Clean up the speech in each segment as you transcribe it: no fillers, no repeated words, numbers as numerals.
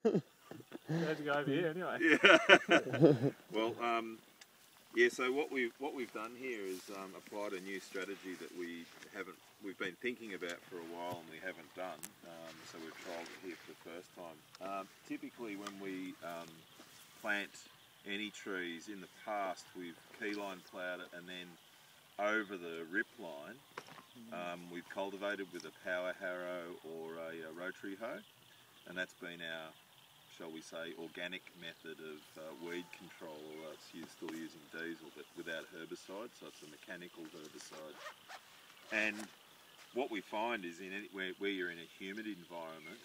You had to go over here anyway. Yeah. Well, yeah. So what we've done here is applied a new strategy that we've been thinking about for a while and we haven't done. So we've trialled it here for the first time. Typically, when we plant any trees in the past, we've keyline ploughed it and then over the rip line, we've cultivated with a power harrow or a rotary hoe, and that's been our, shall we say, organic method of weed control, although it's still using diesel but without herbicide, so it's a mechanical herbicide. And what we find is where you're in a humid environment,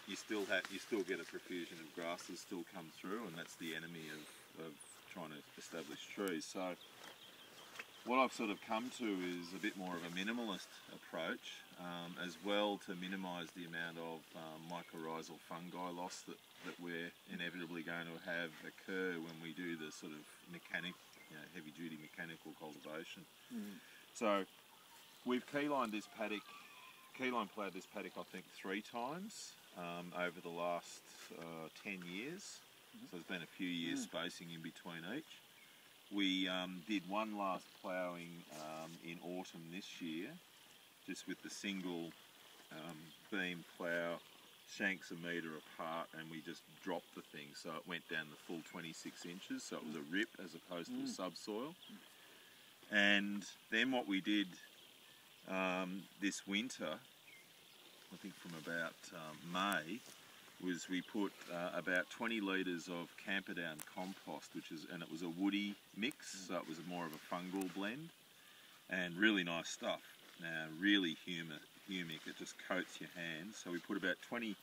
you still get a profusion of grasses still come through, and that's the enemy of trying to establish trees. So what I've sort of come to is a bit more of a minimalist approach, as well to minimise the amount of mycorrhizal fungi loss that we're inevitably going to have occur when we do the sort of heavy-duty mechanical cultivation. So we've keyline ploughed this paddock I think 3 times over the last 10 years. So there's been a few years spacing in between each. We did one last ploughing in autumn this year, just with the single beam plough, shanks a metre apart, and we just dropped the thing, so it went down the full 26 inches, so it was a rip as opposed to a subsoil. And then what we did this winter, I think from about May, was we put about 20 litres of Camperdown compost, and it was a woody mix, so it was more of a fungal blend, and really nice stuff. Now, really humic, it just coats your hands. So we put about 20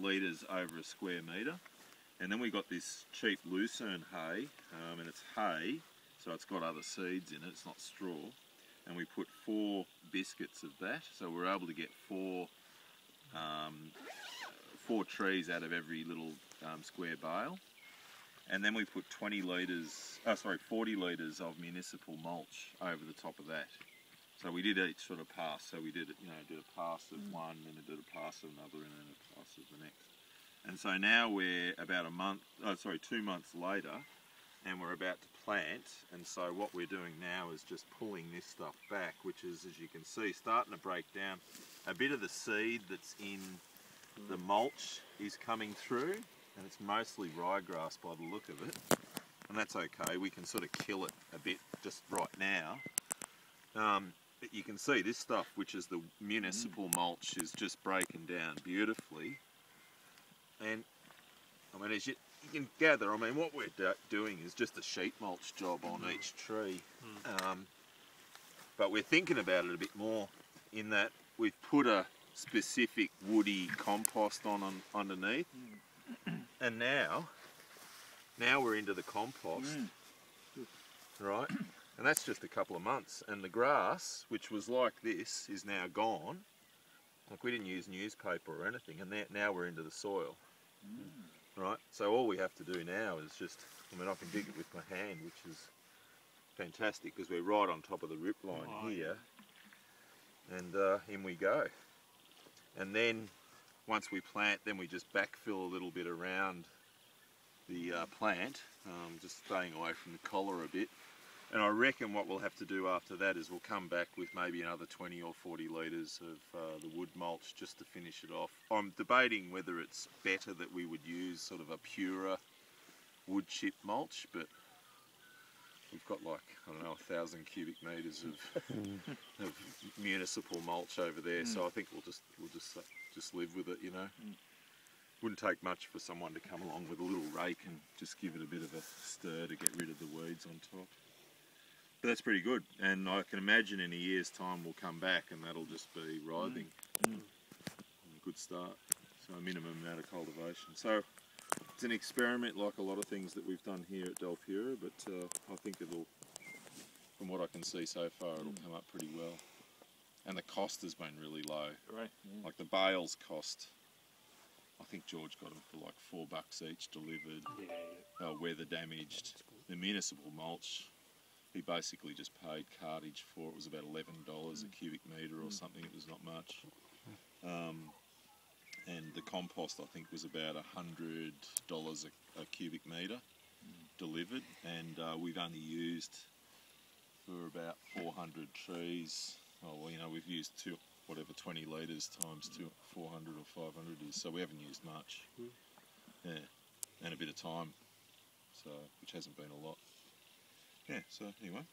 litres over a square metre, and then we got this cheap lucerne hay, and it's hay, so it's got other seeds in it, it's not straw, and we put 4 biscuits of that, so we're able to get 4 trees out of every little square bale, and then we put 40 litres of municipal mulch over the top of that. So we did each sort of pass. So we did a pass of one, then did a pass of another, and then a pass of the next. And so now we're about 2 months later, and we're about to plant. And so what we're doing now is just pulling this stuff back, which is, as you can see, starting to break down. A bit of the seed that's in the mulch is coming through, and it's mostly ryegrass by the look of it, and that's okay. We can sort of kill it a bit just right now. But you can see this stuff, which is the municipal mulch, is just breaking down beautifully. And I mean, as you can gather, I mean, what we're doing is just a sheet mulch job on each tree. But we're thinking about it a bit more in that we've put a specific woody compost on underneath, and now we're into the compost, right? And that's just a couple of months, and the grass, which was like this, is now gone. Like, we didn't use newspaper or anything, and now we're into the soil, right? So all we have to do now is just, I mean, I can dig it with my hand, which is fantastic because we're right on top of the rip line here, and in we go. And then once we plant, then we just backfill a little bit around the plant, just staying away from the collar a bit. And I reckon what we'll have to do after that is we'll come back with maybe another 20 or 40 litres of the wood mulch just to finish it off. I'm debating whether it's better that we would use sort of a purer wood chip mulch, but we've got like, I don't know, 1,000 cubic metres of municipal mulch over there, so I think we'll just live with it, you know. Wouldn't take much for someone to come along with a little rake and just give it a bit of a stir to get rid of the weeds on top. But that's pretty good, and I can imagine in a year's time we'll come back and that'll just be writhing. A good start, so a minimum amount of cultivation. So it's an experiment like a lot of things that we've done here at Dalpura, but I think it'll, from what I can see so far, it'll come up pretty well. And the cost has been really low. Right. Like the bales cost, I think George got them for like $4 each delivered, weather damaged. The municipal mulch, he basically just paid cartage for. It was about $11 a cubic metre or something. It was not much. and the compost I think was about $100 a cubic metre delivered, and we've only used for about 400 trees. Oh well, you know, we've used 20 litres times 400 or 500 is, so we haven't used much. Yeah, and a bit of time, so which hasn't been a lot. Yeah, so anyway.